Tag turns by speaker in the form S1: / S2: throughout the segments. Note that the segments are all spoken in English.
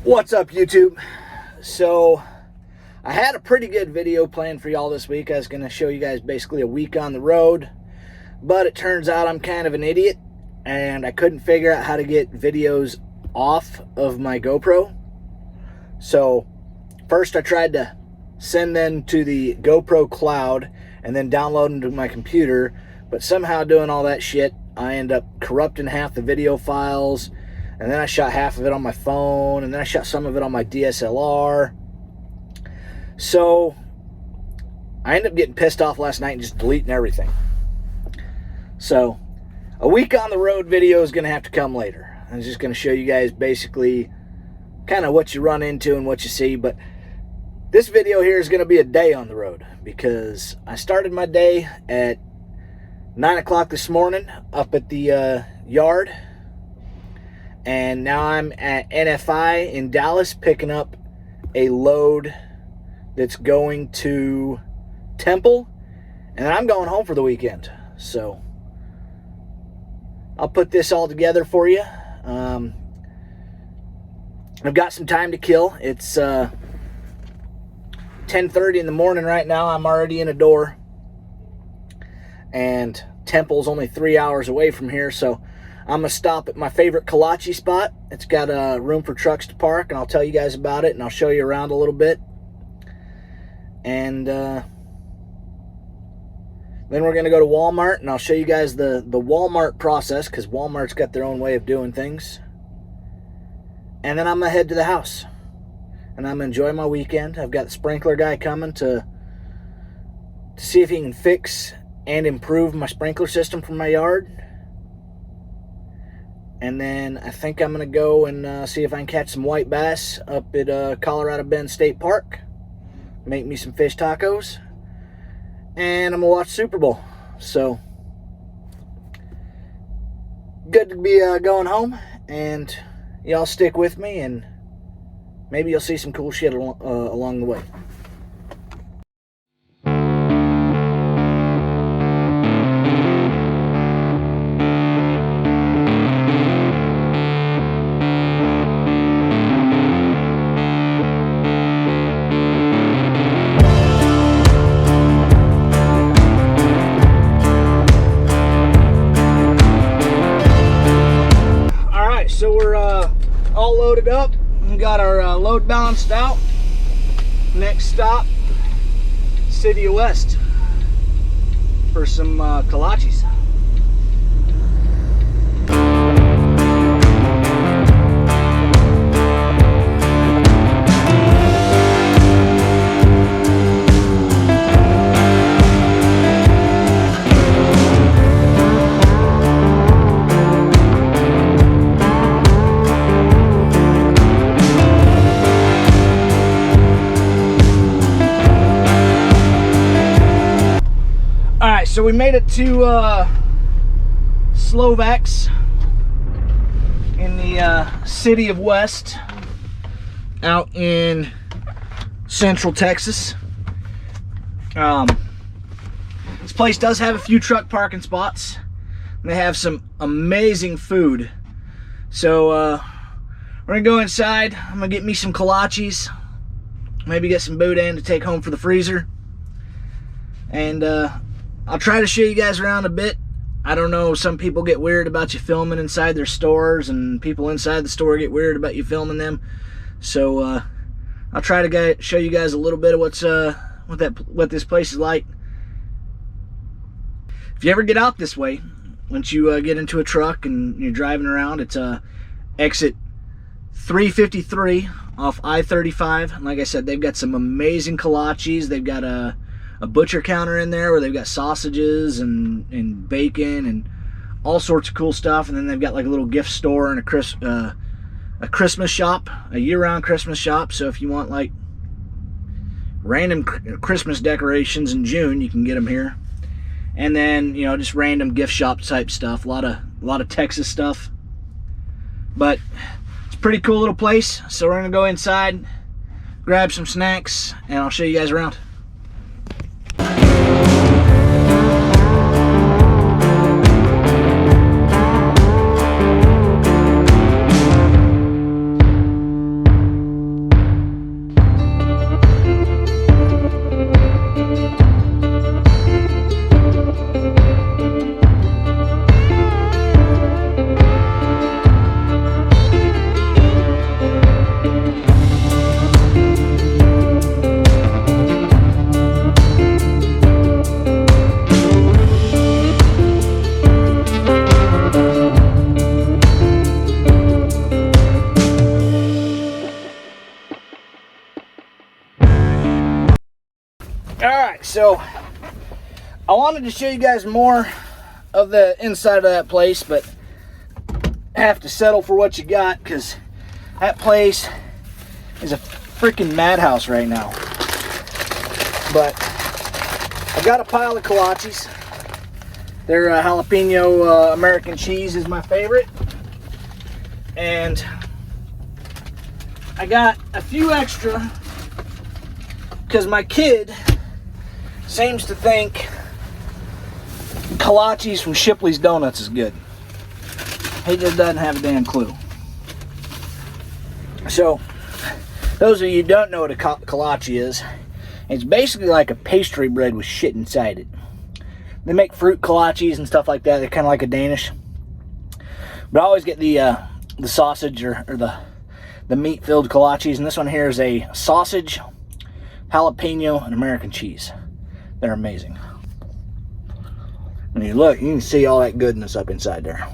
S1: What's up, YouTube? So I had a pretty good video planned for y'all this week. I was going to show you guys basically a week on the road, but it turns out I'm kind of an idiot and I couldn't figure out how to get videos off of my GoPro. So first I tried to send them to the GoPro cloud and then download them to my computer, but somehow doing all that shit, I end up corrupting half the video files. And then I shot half of it on my phone, and then I shot some of it on my DSLR. So I ended up getting pissed off last night and just deleting everything. So a week on the road video is going to have to come later. I'm just going to show you guys basically kind of what you run into and what you see. But this video here is going to be a day on the road, because I started my day at 9 o'clock this morning up at the yard. And now I'm at NFI in Dallas picking up a load that's going to Temple. And then I'm going home for the weekend. So I'll put this all together for you. I've got some time to kill. It's 10:30 in the morning right now. I'm already in a door. And Temple's only 3 hours away from here, so I'm going to stop at my favorite kolache spot. It's got room for trucks to park, and I'll tell you guys about it, and I'll show you around a little bit. And then we're going to go to Walmart, and I'll show you guys the Walmart process, because Walmart's got their own way of doing things. And then I'm going to head to the house, and I'm going to enjoy my weekend. I've got the sprinkler guy coming to see if he can fix and improve my sprinkler system for my yard. And then I think I'm going to go and see if I can catch some white bass up at Colorado Bend State Park. Make me some fish tacos. And I'm going to watch Super Bowl. So, good to be going home. And y'all stick with me, and maybe you'll see some cool shit along the way. So we're all loaded up. We got our load balanced out. Next stop, City of West for some kolaches. So we made it to Slovaks in the City of West out in Central Texas. This place does have a few truck parking spots. They have some amazing food. So we're gonna go inside. I'm gonna get me some kolaches, maybe get some boudin to take home for the freezer, and I'll try to show you guys around a bit. I don't know, some people get weird about you filming inside their stores, and people inside the store get weird about you filming them. So I'll try to show you guys a little bit of what this place is like. If you ever get out this way, once you get into a truck and you're driving around, it's exit 353 off I-35. And like I said, they've got some amazing kolaches. They've got a butcher counter in there where they've got sausages and bacon and all sorts of cool stuff. And then they've got like a little gift store and a Christmas shop, a year-round Christmas shop. So if you want like random Christmas decorations in June, you can get them here. And then, you know, just random gift shop type stuff. A lot of Texas stuff. But it's a pretty cool little place. So we're gonna go inside, grab some snacks, and I'll show you guys around. Alright, so I wanted to show you guys more of the inside of that place, but have to settle for what you got because that place is a freaking madhouse right now. But I got a pile of kolaches. Their jalapeno American cheese is my favorite. And I got a few extra because my kid seems to think kolaches from Shipley's Donuts is good. He just doesn't have a damn clue. So, those of you who don't know what a kolache is, it's basically like a pastry bread with shit inside it. They make fruit kolaches and stuff like that. They're kind of like a Danish. But I always get the sausage or the meat-filled kolaches. And this one here is a sausage, jalapeno, and American cheese. They're amazing. When you look, you can see all that goodness up inside there.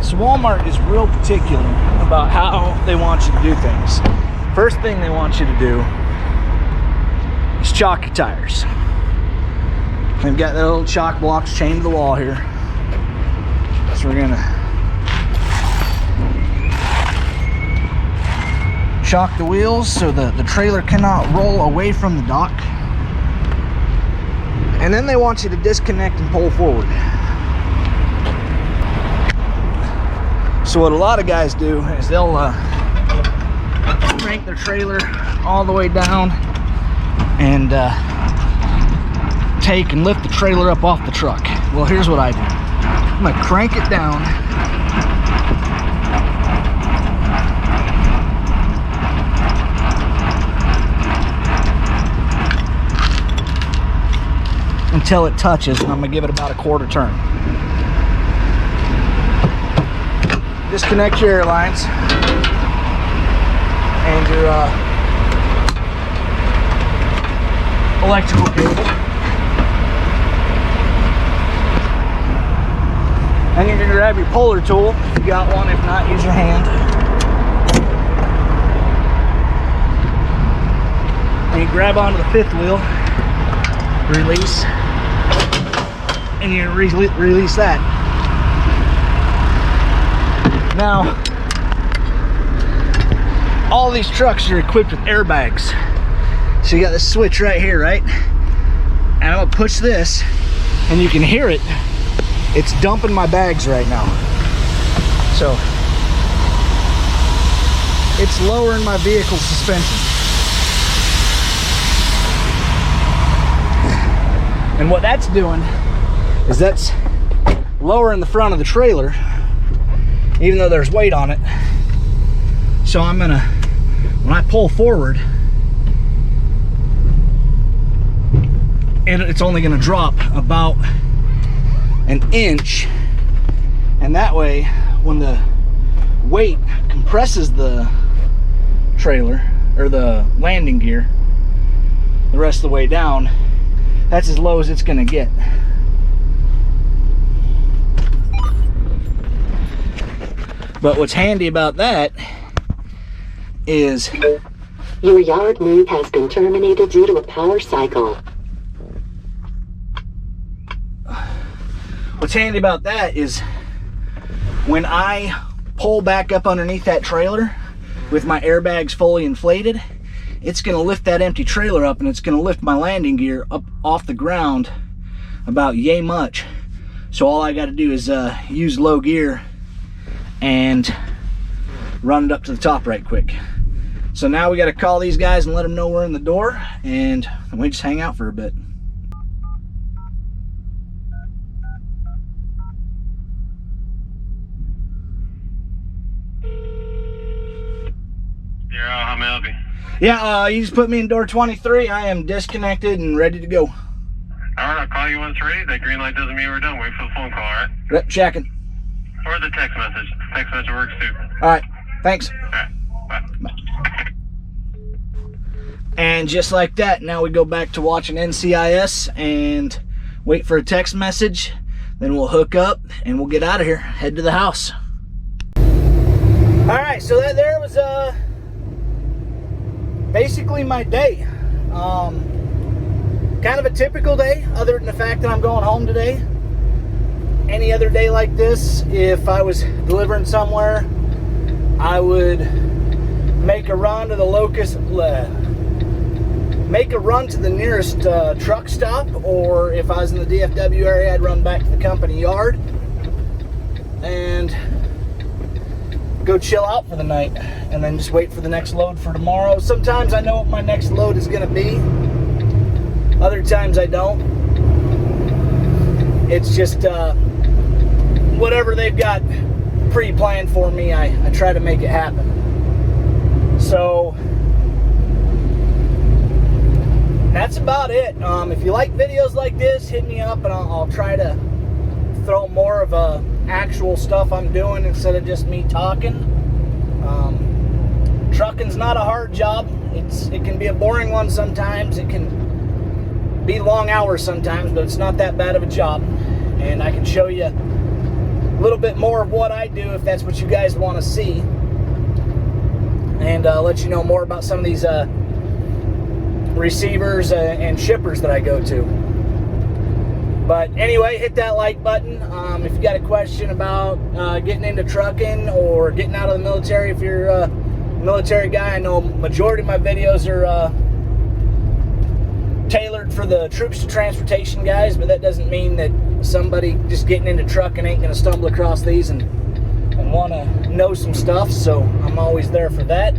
S1: So Walmart is real particular about how they want you to do things. First thing they want you to do is chalk your tires. They've got their little chalk blocks chained to the wall here. So we're gonna chalk the wheels so the trailer cannot roll away from the dock. And then they want you to disconnect and pull forward. So what a lot of guys do is they'll crank their trailer all the way down and take and lift the trailer up off the truck. Well, here's what I do. I'm gonna crank it down until it touches, and I'm gonna give it about a quarter turn. Disconnect your air lines and your electrical cable. And you're going to grab your puller tool if you got one. If not, use your hand. And you grab onto the fifth wheel, release, and you release that. Now, all these trucks are equipped with airbags. So you got this switch right here, right? And I'm gonna push this, and you can hear it. It's dumping my bags right now. So, it's lowering my vehicle suspension. And what that's doing is that's lowering the front of the trailer, even though there's weight on it. So I'm gonna, when I pull forward, it's only gonna drop about an inch, and that way when the weight compresses the trailer or the landing gear the rest of the way down, that's as low as it's gonna get. But what's handy about that is
S2: your yard move has been terminated due to a power cycle.
S1: What's handy about that is when I pull back up underneath that trailer with my airbags fully inflated, it's going to lift that empty trailer up, and it's going to lift my landing gear up off the ground about yay much. So all I got to do is use low gear and run it up to the top right quick. So now we got to call these guys and let them know we're in the door, and we just hang out for a bit.
S3: Yeah, how may I help you?
S1: Yeah, you just put me in door 23. I am disconnected and ready to go.
S3: All right, I'll call you once ready. That green light doesn't mean we're done. Wait for the phone call, all right?
S1: Yep, checking.
S3: Or the text message. Text message works too.
S1: All right, thanks.
S3: All right, bye.
S1: And just like that, now we go back to watching NCIS and wait for a text message. Then we'll hook up and we'll get out of here, head to the house. All right, so that there was basically my day. Kind of a typical day, other than the fact that I'm going home today. Any other day like this, if I was delivering somewhere, I would make a run to the nearest truck stop, or if I was in the DFW area, I'd run back to the company yard and go chill out for the night, and then just wait for the next load for tomorrow. Sometimes I know what my next load is going to be. Other times I don't. It's just whatever they've got pre-planned for me, I try to make it happen. So that's about it. If you like videos like this, hit me up, and I'll try to throw more of actual stuff I'm doing instead of just me talking. Trucking's not a hard job. It can be a boring one sometimes. It can be long hours sometimes, but it's not that bad of a job. And I can show you a little bit more of what I do if that's what you guys want to see, and let you know more about some of these receivers and shippers that I go to. But anyway, hit that like button. If you got a question about getting into trucking or getting out of the military, if you're a military guy, I know majority of my videos are tailored for the troops to transportation guys, but that doesn't mean that somebody just getting into trucking ain't gonna stumble across these and want to know some stuff. So I'm always there for that.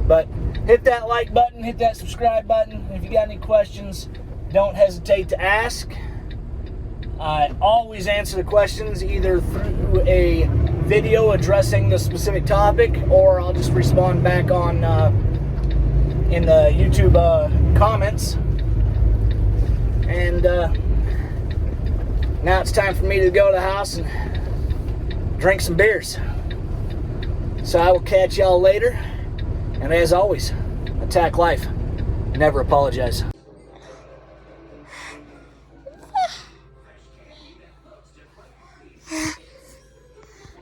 S1: But hit that like button, hit that subscribe button. If you got any questions, don't hesitate to ask. I always answer the questions either through a video addressing the specific topic, or I'll just respond back on in the YouTube comments. And now it's time for me to go to the house and drink some beers. So I will catch y'all later. And as always, attack life. Never apologize.